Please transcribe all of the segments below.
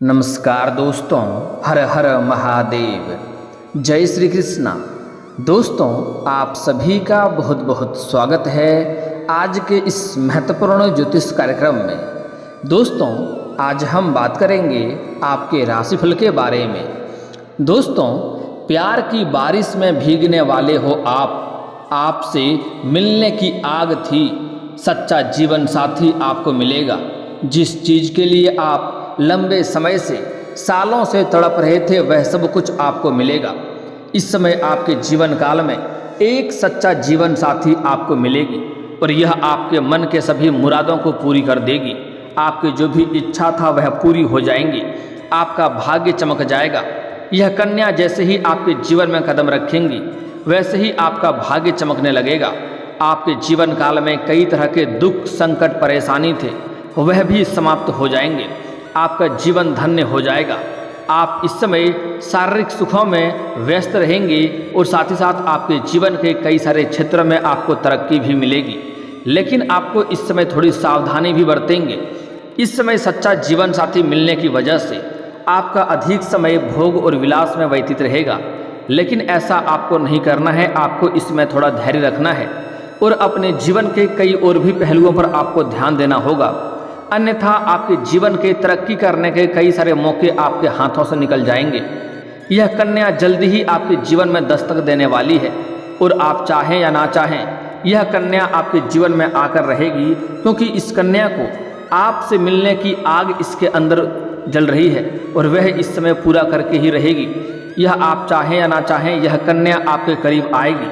नमस्कार दोस्तों, हर हर महादेव, जय श्री कृष्णा। दोस्तों, आप सभी का बहुत बहुत स्वागत है आज के इस महत्वपूर्ण ज्योतिष कार्यक्रम में। दोस्तों, आज हम बात करेंगे आपके राशिफल के बारे में। दोस्तों, प्यार की बारिश में भीगने वाले हो आपसे मिलने की आग थी, सच्चा जीवन साथी आपको मिलेगा। जिस चीज़ के लिए आप लंबे समय से सालों से तड़प रहे थे वह सब कुछ आपको मिलेगा। इस समय आपके जीवन काल में एक सच्चा जीवन साथी आपको मिलेगी और यह आपके मन के सभी मुरादों को पूरी कर देगी। आपकी जो भी इच्छा था वह पूरी हो जाएंगी। आपका भाग्य चमक जाएगा। यह कन्या जैसे ही आपके जीवन में कदम रखेंगी वैसे ही आपका भाग्य चमकने लगेगा। आपके जीवन काल में कई तरह के दुख, संकट, परेशानी थे वह भी समाप्त हो जाएंगे। आपका जीवन धन्य हो जाएगा। आप इस समय शारीरिक सुखों में व्यस्त रहेंगे और साथ ही साथ आपके जीवन के कई सारे क्षेत्रों में आपको तरक्की भी मिलेगी। लेकिन आपको इस समय थोड़ी सावधानी भी बरतेंगे। इस समय सच्चा जीवन साथी मिलने की वजह से आपका अधिक समय भोग और विलास में व्यतीत रहेगा। लेकिन ऐसा आपको नहीं करना है। आपको इसमें थोड़ा धैर्य रखना है और अपने जीवन के कई और भी पहलुओं पर आपको ध्यान देना होगा। अन्यथा आपके जीवन के तरक्की करने के कई सारे मौके आपके हाथों से निकल जाएंगे। यह कन्या जल्दी ही आपके जीवन में दस्तक देने वाली है और आप चाहें या ना चाहें यह कन्या आपके जीवन में आकर रहेगी, क्योंकि इस कन्या को आपसे मिलने की आग इसके अंदर जल रही है और वह इस समय पूरा करके ही रहेगी। यह आप चाहें या ना चाहें यह कन्या आपके करीब आएगी।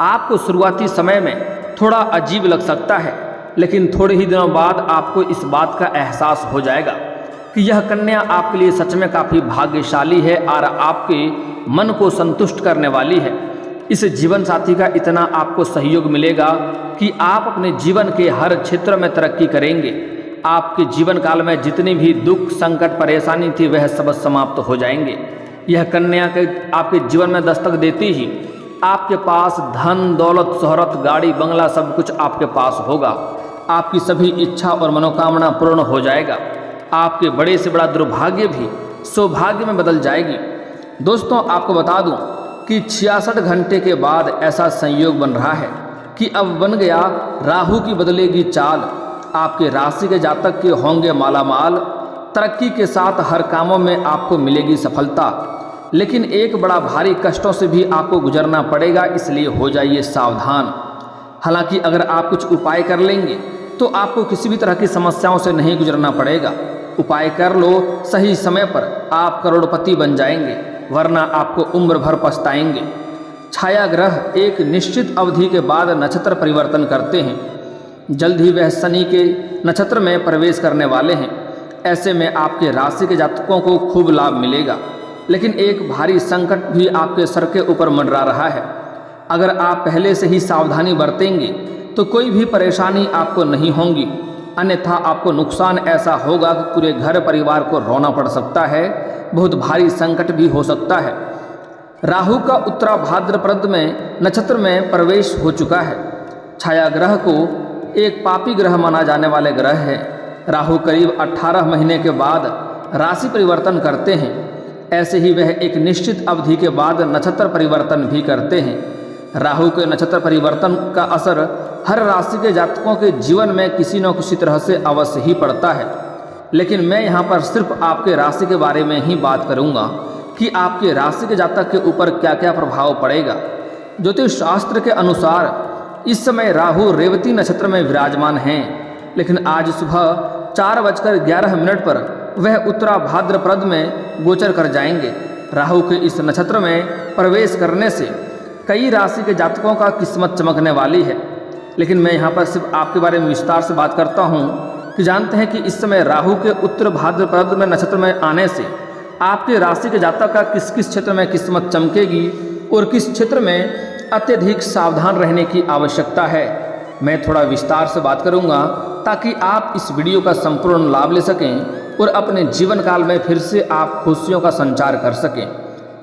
आपको शुरुआती समय में थोड़ा अजीब लग सकता है, लेकिन थोड़े ही दिनों बाद आपको इस बात का एहसास हो जाएगा कि यह कन्या आपके लिए सच में काफ़ी भाग्यशाली है और आपके मन को संतुष्ट करने वाली है। इस जीवन साथी का इतना आपको सहयोग मिलेगा कि आप अपने जीवन के हर क्षेत्र में तरक्की करेंगे। आपके जीवन काल में जितनी भी दुख, संकट, परेशानी थी वह सब समाप्त हो जाएंगे। यह कन्या के आपके जीवन में दस्तक देती ही आपके पास धन, दौलत, शोहरत, गाड़ी, बंगला सब कुछ आपके पास होगा। आपकी सभी इच्छा और मनोकामना पूर्ण हो जाएगा। आपके बड़े से बड़ा दुर्भाग्य भी सौभाग्य में बदल जाएगी। दोस्तों, आपको बता दूं कि 66 घंटे के बाद ऐसा संयोग बन रहा है कि अब बन गया राहु की बदलेगी चाल। आपके राशि के जातक के होंगे मालामाल। तरक्की के साथ हर कामों में आपको मिलेगी सफलता, लेकिन एक बड़ा भारी कष्टों से भी आपको गुजरना पड़ेगा, इसलिए हो जाइए सावधान। हालांकि अगर आप कुछ उपाय कर लेंगे तो आपको किसी भी तरह की समस्याओं से नहीं गुजरना पड़ेगा। उपाय कर लो, सही समय पर आप करोड़पति बन जाएंगे, वरना आपको उम्र भर पछताएंगे। छाया ग्रह एक निश्चित अवधि के बाद नक्षत्र परिवर्तन करते हैं। जल्द ही वह शनि के नक्षत्र में प्रवेश करने वाले हैं। ऐसे में आपके राशि के जातकों को खूब लाभ मिलेगा, लेकिन एक भारी संकट भी आपके सर के ऊपर मंडरा रहा है। अगर आप पहले से ही सावधानी बरतेंगे तो कोई भी परेशानी आपको नहीं होगी, अन्यथा आपको नुकसान ऐसा होगा कि पूरे घर परिवार को रोना पड़ सकता है। बहुत भारी संकट भी हो सकता है। राहु का उत्तरा भाद्रपद में नक्षत्र में प्रवेश हो चुका है। छाया ग्रह को एक पापी ग्रह माना जाने वाले ग्रह है। राहु करीब 18 महीने के बाद राशि परिवर्तन करते हैं। ऐसे ही वह एक निश्चित अवधि के बाद नक्षत्र परिवर्तन भी करते हैं। राहु के नक्षत्र परिवर्तन का असर हर राशि के जातकों के जीवन में किसी न किसी तरह से अवश्य ही पड़ता है, लेकिन मैं यहाँ पर सिर्फ आपके राशि के बारे में ही बात करूँगा कि आपके राशि के जातक के ऊपर क्या क्या प्रभाव पड़ेगा। ज्योतिष शास्त्र के अनुसार इस समय राहु रेवती नक्षत्र में विराजमान हैं, लेकिन आज सुबह 4:11 पर वह उत्तरा भाद्रपद में गोचर कर जाएंगे। राहु के इस नक्षत्र में प्रवेश करने से कई राशि के जातकों का किस्मत चमकने वाली है, लेकिन मैं यहाँ पर सिर्फ आपके बारे में विस्तार से बात करता हूँ कि जानते हैं कि इस समय राहु के उत्तर भाद्रपद में नक्षत्र में आने से आपके राशि के जातक का किस किस क्षेत्र में किस्मत चमकेगी और किस क्षेत्र में अत्यधिक सावधान रहने की आवश्यकता है, मैं थोड़ा विस्तार से बात करूँगा ताकि आप इस वीडियो का संपूर्ण लाभ ले सकें और अपने जीवन काल में फिर से आप खुशियों का संचार कर सकें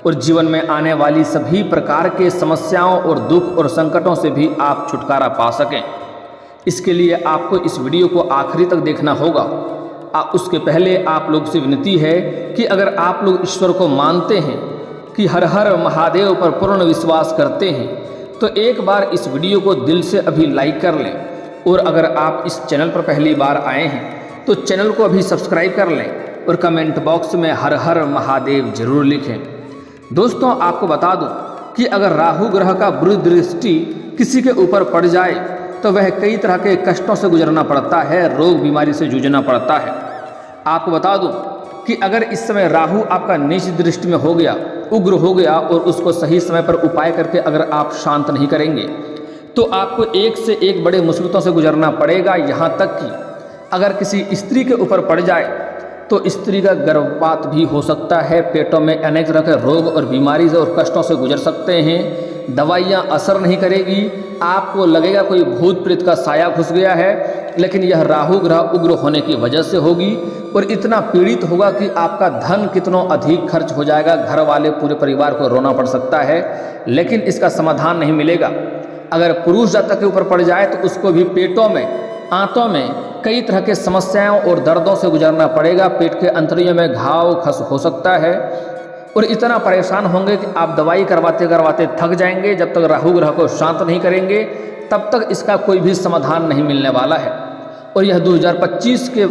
और जीवन में आने वाली सभी प्रकार के समस्याओं और दुख और संकटों से भी आप छुटकारा पा सकें। इसके लिए आपको इस वीडियो को आखिरी तक देखना होगा। उसके पहले आप लोग से विनती है कि अगर आप लोग ईश्वर को मानते हैं कि हर हर महादेव पर पूर्ण विश्वास करते हैं तो एक बार इस वीडियो को दिल से अभी लाइक कर लें। और अगर आप इस चैनल पर पहली बार आए हैं तो चैनल को अभी सब्सक्राइब कर लें और कमेंट बॉक्स में हर हर महादेव जरूर लिखें। दोस्तों, आपको बता दूं कि अगर राहु ग्रह का बुरी दृष्टि किसी के ऊपर पड़ जाए तो वह कई तरह के कष्टों से गुजरना पड़ता है, रोग बीमारी से जूझना पड़ता है। आपको बता दूं कि अगर इस समय राहु आपका नीच दृष्टि में हो गया, उग्र हो गया और उसको सही समय पर उपाय करके अगर आप शांत नहीं करेंगे तो आपको एक से एक बड़े मुसीबतों से गुजरना पड़ेगा। यहाँ तक कि अगर किसी स्त्री के ऊपर पड़ जाए तो स्त्री का गर्भपात भी हो सकता है, पेटों में अनेक तरह के रोग और बीमारी से और कष्टों से गुजर सकते हैं। दवाइयाँ असर नहीं करेगी, आपको लगेगा कोई भूत प्रेत का साया घुस गया है, लेकिन यह राहु ग्रह उग्र होने की वजह से होगी और इतना पीड़ित होगा कि आपका धन कितनों अधिक खर्च हो जाएगा, घर वाले पूरे परिवार को रोना पड़ सकता है, लेकिन इसका समाधान नहीं मिलेगा। अगर पुरुष जातक के ऊपर पड़ जाए तो उसको भी पेटों में, आंतों में कई तरह के समस्याओं और दर्दों से गुजरना पड़ेगा। पेट के अंतड़ियों में घाव खस हो सकता है और इतना परेशान होंगे कि आप दवाई करवाते करवाते थक जाएंगे। जब तक राहु ग्रह को शांत नहीं करेंगे तब तक इसका कोई भी समाधान नहीं मिलने वाला है और यह 2025 के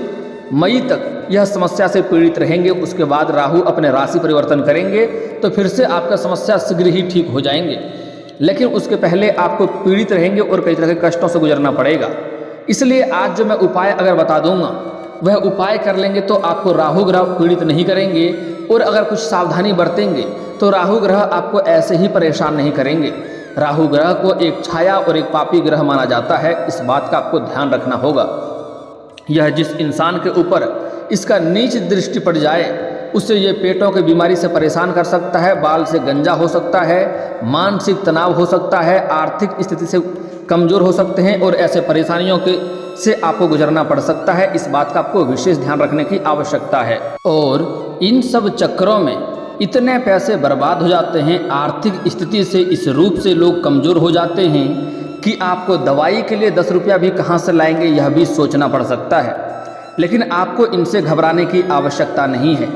मई तक यह समस्या से पीड़ित रहेंगे। उसके बाद राहु अपने राशि परिवर्तन करेंगे तो फिर से आपका समस्या शीघ्र ही ठीक हो जाएंगे, लेकिन उसके पहले आपको पीड़ित रहेंगे और कई तरह के कष्टों से गुजरना पड़ेगा। इसलिए आज जो मैं उपाय अगर बता दूंगा वह उपाय कर लेंगे तो आपको राहु ग्रह पीड़ित नहीं करेंगे और अगर कुछ सावधानी बरतेंगे तो राहु ग्रह आपको ऐसे ही परेशान नहीं करेंगे। राहु ग्रह को एक छाया और एक पापी ग्रह माना जाता है, इस बात का आपको ध्यान रखना होगा। यह जिस इंसान के ऊपर इसका नीच दृष्टि पड़ जाए उससे ये पेटों की बीमारी से परेशान कर सकता है, बाल से गंजा हो सकता है, मानसिक तनाव हो सकता है, आर्थिक स्थिति से कमज़ोर हो सकते हैं और ऐसे परेशानियों के से आपको गुजरना पड़ सकता है। इस बात का आपको विशेष ध्यान रखने की आवश्यकता है। और इन सब चक्करों में इतने पैसे बर्बाद हो जाते हैं, आर्थिक स्थिति से इस रूप से लोग कमज़ोर हो जाते हैं कि आपको दवाई के लिए 10 रुपया भी कहाँ से लाएंगे यह भी सोचना पड़ सकता है। लेकिन आपको इनसे घबराने की आवश्यकता नहीं है।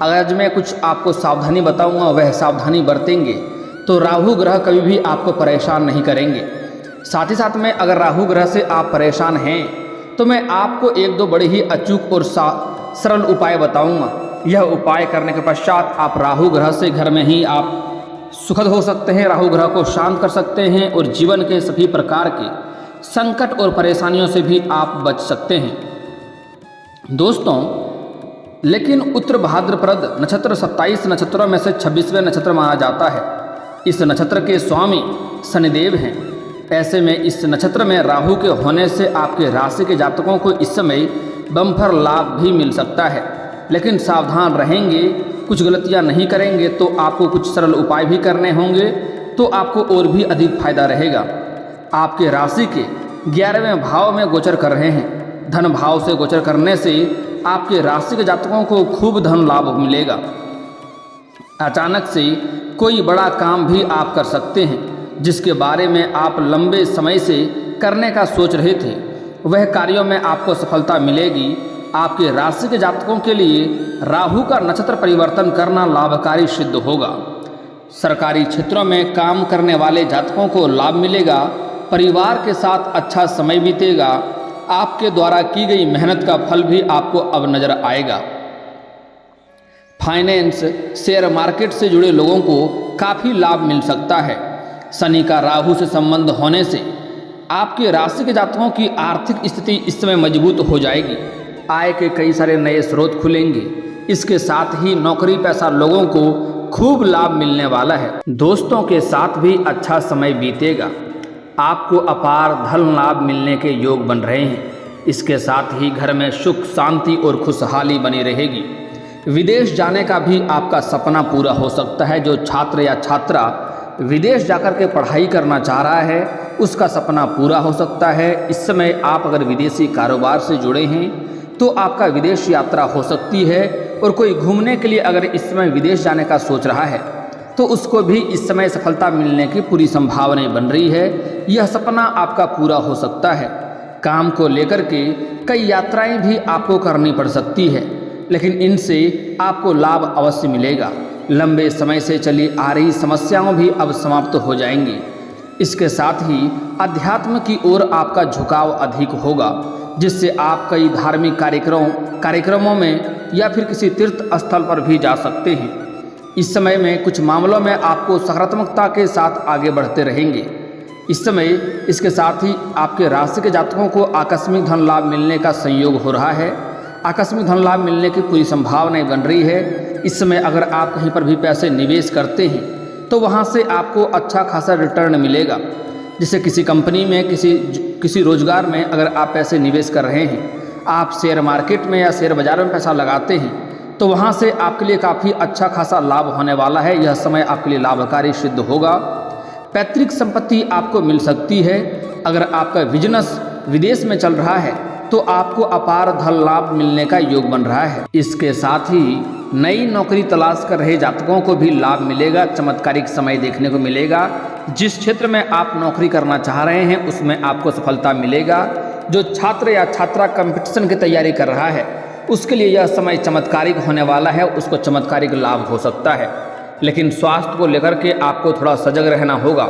अगर मैं कुछ आपको सावधानी बताऊंगा वह सावधानी बरतेंगे तो राहु ग्रह कभी भी आपको परेशान नहीं करेंगे। साथ ही साथ में अगर राहु ग्रह से आप परेशान हैं तो मैं आपको एक दो बड़े ही अचूक और सरल उपाय बताऊंगा। यह उपाय करने के पश्चात आप राहु ग्रह से घर में ही आप सुखद हो सकते हैं, राहु ग्रह को शांत कर सकते हैं और जीवन के सभी प्रकार के संकट और परेशानियों से भी आप बच सकते हैं। दोस्तों, लेकिन उत्तर भाद्रपद नक्षत्र 27 नक्षत्रों में से 26वें नक्षत्र माना जाता है। इस नक्षत्र के स्वामी शनिदेव हैं। ऐसे में इस नक्षत्र में राहु के होने से आपके राशि के जातकों को इस समय बम्पर लाभ भी मिल सकता है, लेकिन सावधान रहेंगे, कुछ गलतियां नहीं करेंगे तो आपको कुछ सरल उपाय भी करने होंगे तो आपको और भी अधिक फायदा रहेगा। आपके राशि के 11वें भाव में गोचर कर रहे हैं। धन भाव से गोचर करने से आपके राशि के जातकों को खूब धन लाभ मिलेगा। अचानक से कोई बड़ा काम भी आप कर सकते हैं जिसके बारे में आप लंबे समय से करने का सोच रहे थे, वह कार्यों में आपको सफलता मिलेगी। आपके राशि के जातकों के लिए राहु का नक्षत्र परिवर्तन करना लाभकारी सिद्ध होगा। सरकारी क्षेत्रों में काम करने वाले जातकों को लाभ मिलेगा। परिवार के साथ अच्छा समय बीतेगा। आपके द्वारा की गई मेहनत का फल भी आपको अब नजर आएगा। फाइनेंस, शेयर मार्केट से जुड़े लोगों को काफ़ी लाभ मिल सकता है। शनि का राहु से संबंध होने से आपके राशि के जातकों की आर्थिक स्थिति इस समय मजबूत हो जाएगी। आय के कई सारे नए स्रोत खुलेंगे। इसके साथ ही नौकरी पेशा लोगों को खूब लाभ मिलने वाला है। दोस्तों के साथ भी अच्छा समय बीतेगा। आपको अपार धन लाभ मिलने के योग बन रहे हैं। इसके साथ ही घर में सुख शांति और खुशहाली बनी रहेगी। विदेश जाने का भी आपका सपना पूरा हो सकता है। जो छात्र या छात्रा विदेश जाकर के पढ़ाई करना चाह रहा है उसका सपना पूरा हो सकता है। इस समय आप अगर विदेशी कारोबार से जुड़े हैं तो आपका विदेश यात्रा हो सकती है। और कोई घूमने के लिए अगर इस समय विदेश जाने का सोच रहा है तो उसको भी इस समय सफलता मिलने की पूरी संभावनाएं बन रही है। यह सपना आपका पूरा हो सकता है। काम को लेकर के कई यात्राएं भी आपको करनी पड़ सकती है, लेकिन इनसे आपको लाभ अवश्य मिलेगा। लंबे समय से चली आ रही समस्याओं भी अब समाप्त हो जाएंगी। इसके साथ ही अध्यात्म की ओर आपका झुकाव अधिक होगा, जिससे आप कई धार्मिक कार्यक्रमों में या फिर किसी तीर्थ स्थल पर भी जा सकते हैं। इस समय में कुछ मामलों में आपको सकारात्मकता के साथ आगे बढ़ते रहेंगे। इस समय इसके साथ ही आपके राशि के जातकों को आकस्मिक धन लाभ मिलने का संयोग हो रहा है। आकस्मिक धन लाभ मिलने की पूरी संभावनाएं बन रही है। इस समय अगर आप कहीं पर भी पैसे निवेश करते हैं तो वहां से आपको अच्छा खासा रिटर्न मिलेगा। जैसे किसी कंपनी में, किसी रोजगार में अगर आप पैसे निवेश कर रहे हैं, आप शेयर मार्केट में या शेयर बाजार में पैसा लगाते हैं, तो वहाँ से आपके लिए काफ़ी अच्छा खासा लाभ होने वाला है। यह समय आपके लिए लाभकारी सिद्ध होगा। पैतृक संपत्ति आपको मिल सकती है। अगर आपका बिजनेस विदेश में चल रहा है तो आपको अपार धन लाभ मिलने का योग बन रहा है। इसके साथ ही नई नौकरी तलाश कर रहे जातकों को भी लाभ मिलेगा। चमत्कारिक समय देखने को मिलेगा। जिस क्षेत्र में आप नौकरी करना चाह रहे हैं उसमें आपको सफलता मिलेगा। जो छात्र या छात्रा कंपटीशन की तैयारी कर रहा है उसके लिए यह समय चमत्कारिक होने वाला है, उसको चमत्कारिक लाभ हो सकता है। लेकिन स्वास्थ्य को लेकर के आपको थोड़ा सजग रहना होगा।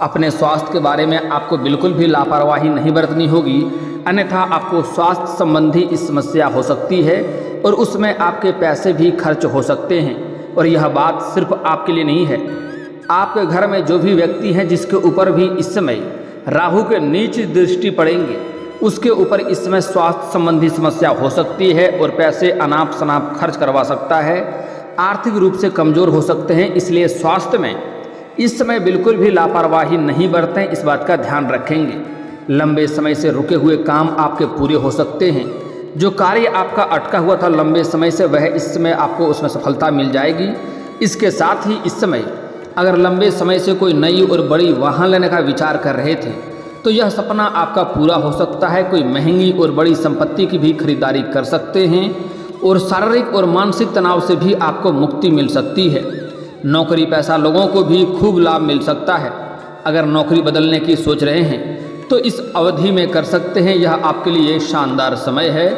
अपने स्वास्थ्य के बारे में आपको बिल्कुल भी लापरवाही नहीं बरतनी होगी, अन्यथा आपको स्वास्थ्य संबंधी इस समस्या हो सकती है और उसमें आपके पैसे भी खर्च हो सकते हैं। और यह बात सिर्फ आपके लिए नहीं है, आपके घर में जो भी व्यक्ति हैं जिसके ऊपर भी इस समय राहु के नीच दृष्टि पड़ेंगे, उसके ऊपर इस समय स्वास्थ्य संबंधी समस्या हो सकती है और पैसे अनाप शनाप खर्च करवा सकता है। आर्थिक रूप से कमज़ोर हो सकते हैं। इसलिए स्वास्थ्य में इस समय बिल्कुल भी लापरवाही नहीं बरतें, इस बात का ध्यान रखेंगे। लंबे समय से रुके हुए काम आपके पूरे हो सकते हैं। जो कार्य आपका अटका हुआ था लंबे समय से, वह इस समय आपको उसमें सफलता मिल जाएगी। इसके साथ ही इस समय अगर लंबे समय से कोई नई और बड़ी वाहन लेने का विचार कर रहे थे तो यह सपना आपका पूरा हो सकता है। कोई महंगी और बड़ी संपत्ति की भी खरीदारी कर सकते हैं और शारीरिक और मानसिक तनाव से भी आपको मुक्ति मिल सकती है। नौकरी पेशा लोगों को भी खूब लाभ मिल सकता है। अगर नौकरी बदलने की सोच रहे हैं तो इस अवधि में कर सकते हैं। यह आपके लिए शानदार समय है,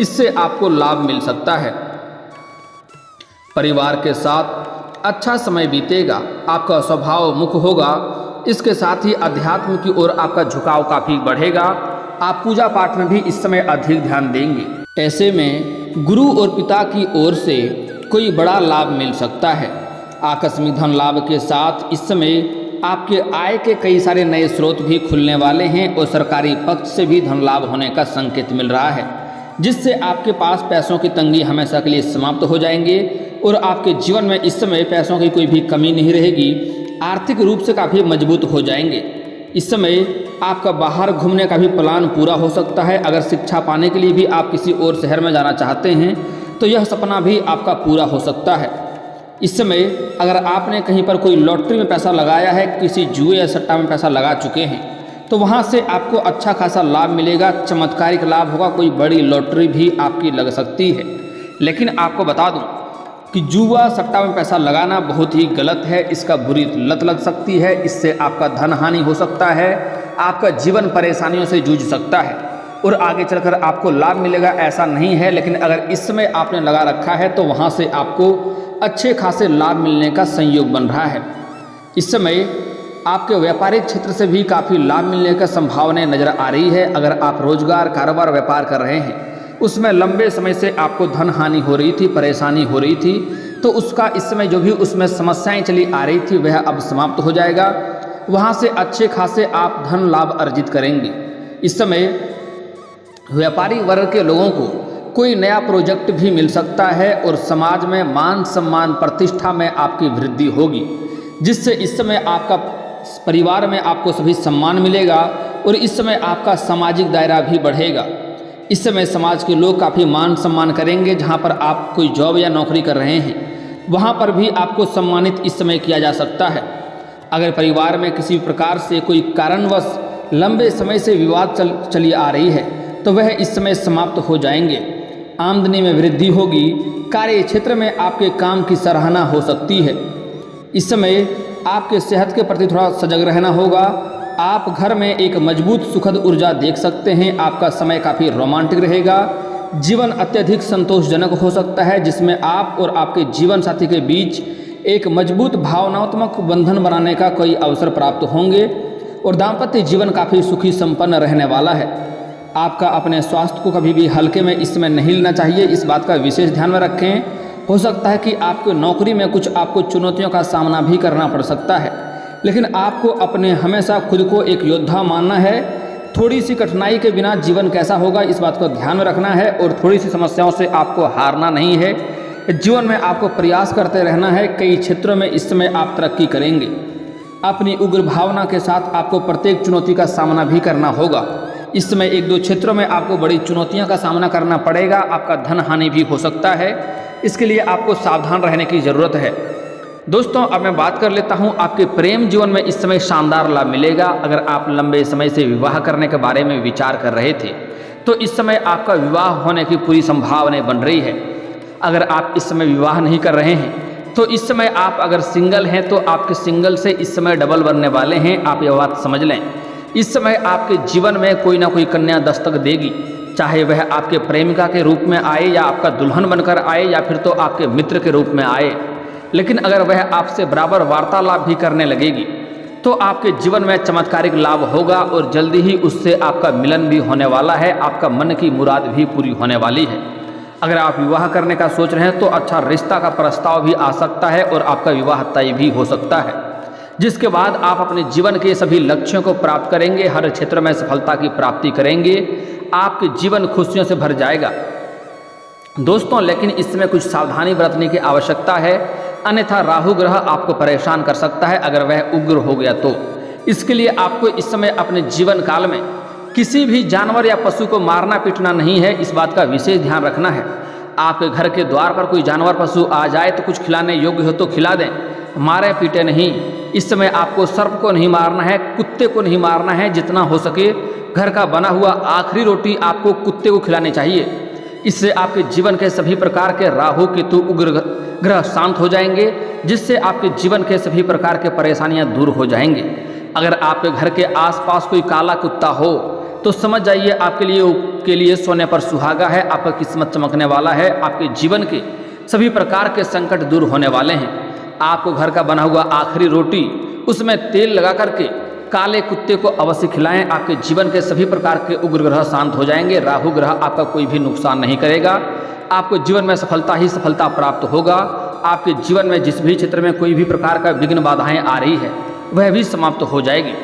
इससे आपको लाभ मिल सकता है। परिवार के साथ अच्छा समय बीतेगा, आपका स्वभाव मुख होगा। इसके साथ ही अध्यात्म की ओर आपका झुकाव काफ़ी बढ़ेगा। आप पूजा पाठ में भी इस समय अधिक ध्यान देंगे। ऐसे में गुरु और पिता की ओर से कोई बड़ा लाभ मिल सकता है। आकस्मिक धन लाभ के साथ इस समय आपके आय के कई सारे नए स्रोत भी खुलने वाले हैं और सरकारी पक्ष से भी धन लाभ होने का संकेत मिल रहा है, जिससे आपके पास पैसों की तंगी हमेशा के लिए समाप्त हो जाएंगे और आपके जीवन में इस समय पैसों की कोई भी कमी नहीं रहेगी। आर्थिक रूप से काफ़ी मजबूत हो जाएंगे। इस समय आपका बाहर घूमने का भी प्लान पूरा हो सकता है। अगर शिक्षा पाने के लिए भी आप किसी और शहर में जाना चाहते हैं तो यह सपना भी आपका पूरा हो सकता है। इस समय अगर आपने कहीं पर कोई लॉटरी में पैसा लगाया है, किसी जुए या सट्टा में पैसा लगा चुके हैं, तो वहाँ से आपको अच्छा खासा लाभ मिलेगा। चमत्कारिक लाभ होगा। कोई बड़ी लॉटरी भी आपकी लग सकती है। लेकिन आपको बता दूँ कि जुआ सट्टा में पैसा लगाना बहुत ही गलत है। इसका बुरी लत लग सकती है। इससे आपका धन हानि हो सकता है। आपका जीवन परेशानियों से जूझ सकता है और आगे चलकर आपको लाभ मिलेगा ऐसा नहीं है। लेकिन अगर इस समय आपने लगा रखा है तो वहाँ से आपको अच्छे खासे लाभ मिलने का संयोग बन रहा है। इस समय आपके व्यापारिक क्षेत्र से भी काफ़ी लाभ मिलने का संभावनाएं नजर आ रही है। अगर आप रोजगार, कारोबार, व्यापार कर रहे हैं उसमें लंबे समय से आपको धन हानि हो रही थी, परेशानी हो रही थी, तो उसका इस समय जो भी उसमें समस्याएं चली आ रही थी वह अब समाप्त हो जाएगा। वहाँ से अच्छे खासे आप धन लाभ अर्जित करेंगे। इस समय व्यापारी वर्ग के लोगों को कोई नया प्रोजेक्ट भी मिल सकता है और समाज में मान सम्मान, प्रतिष्ठा में आपकी वृद्धि होगी, जिससे इस समय आपका परिवार में आपको सभी सम्मान मिलेगा और इस समय आपका सामाजिक दायरा भी बढ़ेगा। इस समय समाज के लोग काफ़ी मान सम्मान करेंगे। जहाँ पर आप कोई जॉब या नौकरी कर रहे हैं वहाँ पर भी आपको सम्मानित इस समय किया जा सकता है। अगर परिवार में किसी प्रकार से कोई कारणवश लंबे समय से विवाद चली आ रही है तो वह इस समय समाप्त हो जाएंगे। आमदनी में वृद्धि होगी। कार्य क्षेत्र में आपके काम की सराहना हो सकती है। इस समय आपके सेहत के प्रति थोड़ा सजग रहना होगा। आप घर में एक मजबूत सुखद ऊर्जा देख सकते हैं। आपका समय काफ़ी रोमांटिक रहेगा। जीवन अत्यधिक संतोषजनक हो सकता है, जिसमें आप और आपके जीवन साथी के बीच एक मजबूत भावनात्मक बंधन बनाने का कई अवसर प्राप्त होंगे और दाम्पत्य जीवन काफ़ी सुखी संपन्न रहने वाला है। आपका अपने स्वास्थ्य को कभी भी हल्के में इस समय नहीं लेना चाहिए, इस बात का विशेष ध्यान में रखें। हो सकता है कि आपको नौकरी में कुछ आपको चुनौतियों का सामना भी करना पड़ सकता है, लेकिन आपको अपने हमेशा खुद को एक योद्धा मानना है। थोड़ी सी कठिनाई के बिना जीवन कैसा होगा, इस बात को ध्यान में रखना है और थोड़ी सी समस्याओं से आपको हारना नहीं है। जीवन में आपको प्रयास करते रहना है। कई क्षेत्रों में इस समय आप तरक्की करेंगे। अपनी उग्र भावना के साथ आपको प्रत्येक चुनौती का सामना भी करना होगा। इस समय एक दो क्षेत्रों में आपको बड़ी चुनौतियों का सामना करना पड़ेगा। आपका धन हानि भी हो सकता है, इसके लिए आपको सावधान रहने की ज़रूरत है। दोस्तों, अब मैं बात कर लेता हूं, आपके प्रेम जीवन में इस समय शानदार लाभ मिलेगा। अगर आप लंबे समय से विवाह करने के बारे में विचार कर रहे थे तो इस समय आपका विवाह होने की पूरी संभावनाएं बन रही है। अगर आप इस समय विवाह नहीं कर रहे हैं तो इस समय आप अगर सिंगल हैं तो आपके सिंगल से इस समय डबल बनने वाले हैं। आप ये बात समझ लें। इस समय आपके जीवन में कोई ना कोई कन्या दस्तक देगी, चाहे वह आपके प्रेमिका के रूप में आए या आपका दुल्हन बनकर आए या फिर तो आपके मित्र के रूप में आए। लेकिन अगर वह आपसे बराबर वार्तालाप भी करने लगेगी तो आपके जीवन में चमत्कारिक लाभ होगा और जल्दी ही उससे आपका मिलन भी होने वाला है। आपका मन की मुराद भी पूरी होने वाली है। अगर आप विवाह करने का सोच रहे हैं तो अच्छा रिश्ता का प्रस्ताव भी आ सकता है और आपका विवाह तय भी हो सकता है, जिसके बाद आप अपने जीवन के सभी लक्ष्यों को प्राप्त करेंगे। हर क्षेत्र में सफलता की प्राप्ति करेंगे। आपके जीवन खुशियों से भर जाएगा। दोस्तों, लेकिन इसमें कुछ सावधानी बरतने की आवश्यकता है, अन्यथा राहु ग्रह आपको परेशान कर सकता है अगर वह उग्र हो गया तो। इसके लिए आपको इस समय अपने जीवन काल में किसी भी जानवर या पशु को मारना पीटना नहीं है, इस बात का विशेष ध्यान रखना है। आपके घर के द्वार पर कोई जानवर पशु आ जाए तो कुछ खिलाने योग्य हो तो खिला दें, मारे पीटे नहीं। इस समय आपको सर्प को नहीं मारना है, कुत्ते को नहीं मारना है। जितना हो सके घर का बना हुआ आखिरी रोटी आपको कुत्ते को खिलानी चाहिए। इससे आपके जीवन के सभी प्रकार के राहु केतु उग्र ग्रह शांत हो जाएंगे, जिससे आपके जीवन के सभी प्रकार के परेशानियां दूर हो जाएंगे। अगर आपके घर के आसपास कोई काला कुत्ता हो तो समझ जाइए आपके लिए सोने पर सुहागा है। आपका किस्मत चमकने वाला है। आपके जीवन के सभी प्रकार के संकट दूर होने वाले हैं। आपको घर का बना हुआ आखिरी रोटी उसमें तेल लगा करके काले कुत्ते को अवश्य खिलाएं। आपके जीवन के सभी प्रकार के उग्र ग्रह शांत हो जाएंगे। राहु ग्रह आपका कोई भी नुकसान नहीं करेगा। आपको जीवन में सफलता ही सफलता प्राप्त होगा। आपके जीवन में जिस भी क्षेत्र में कोई भी प्रकार का विघ्न बाधाएं आ रही है वह भी समाप्त हो जाएगी।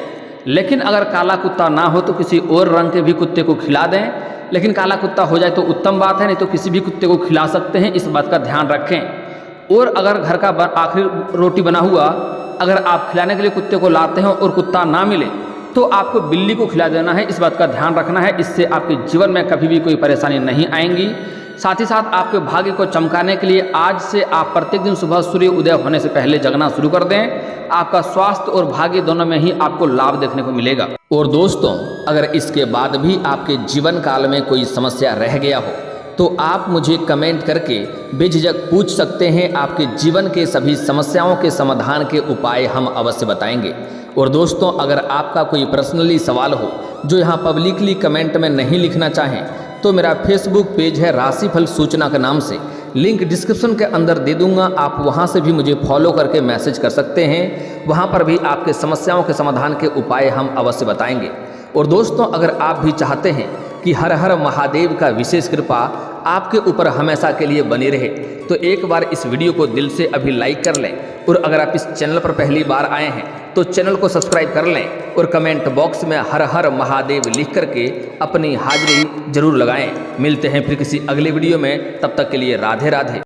लेकिन अगर काला कुत्ता ना हो तो किसी और रंग के भी कुत्ते को खिला दें। लेकिन काला कुत्ता हो जाए तो उत्तम बात है, नहीं तो किसी भी कुत्ते को खिला सकते हैं, इस बात का ध्यान रखें। और अगर घर का आखिरी रोटी बना हुआ अगर आप खिलाने के लिए कुत्ते को लाते हो और कुत्ता ना मिले तो आपको बिल्ली को खिला देना है, इस बात का ध्यान रखना है। इससे आपके जीवन में कभी भी कोई परेशानी नहीं आएंगी। साथ ही साथ आपके भाग्य को चमकाने के लिए आज से आप प्रत्येक दिन सुबह सूर्य उदय होने से पहले जगना शुरू कर दें। आपका स्वास्थ्य और भाग्य दोनों में ही आपको लाभ देखने को मिलेगा। और दोस्तों, अगर इसके बाद भी आपके जीवन काल में कोई समस्या रह गया हो तो आप मुझे कमेंट करके बेझिझक पूछ सकते हैं। आपके जीवन के सभी समस्याओं के समाधान के उपाय हम अवश्य बताएंगे। और दोस्तों, अगर आपका कोई पर्सनली सवाल हो जो यहाँ पब्लिकली कमेंट में नहीं लिखना चाहें तो मेरा फेसबुक पेज है राशिफल सूचना के नाम से, लिंक डिस्क्रिप्शन के अंदर दे दूंगा। आप वहां से भी मुझे फॉलो करके मैसेज कर सकते हैं। वहां पर भी आपके समस्याओं के समाधान के उपाय हम अवश्य बताएंगे। और दोस्तों, अगर आप भी चाहते हैं कि हर हर महादेव का विशेष कृपा आपके ऊपर हमेशा के लिए बनी रहे तो एक बार इस वीडियो को दिल से अभी लाइक कर लें। और अगर आप इस चैनल पर पहली बार आए हैं तो चैनल को सब्सक्राइब कर लें और कमेंट बॉक्स में हर हर महादेव लिख करके अपनी हाजिरी जरूर लगाएं। मिलते हैं फिर किसी अगले वीडियो में, तब तक के लिए राधे राधे।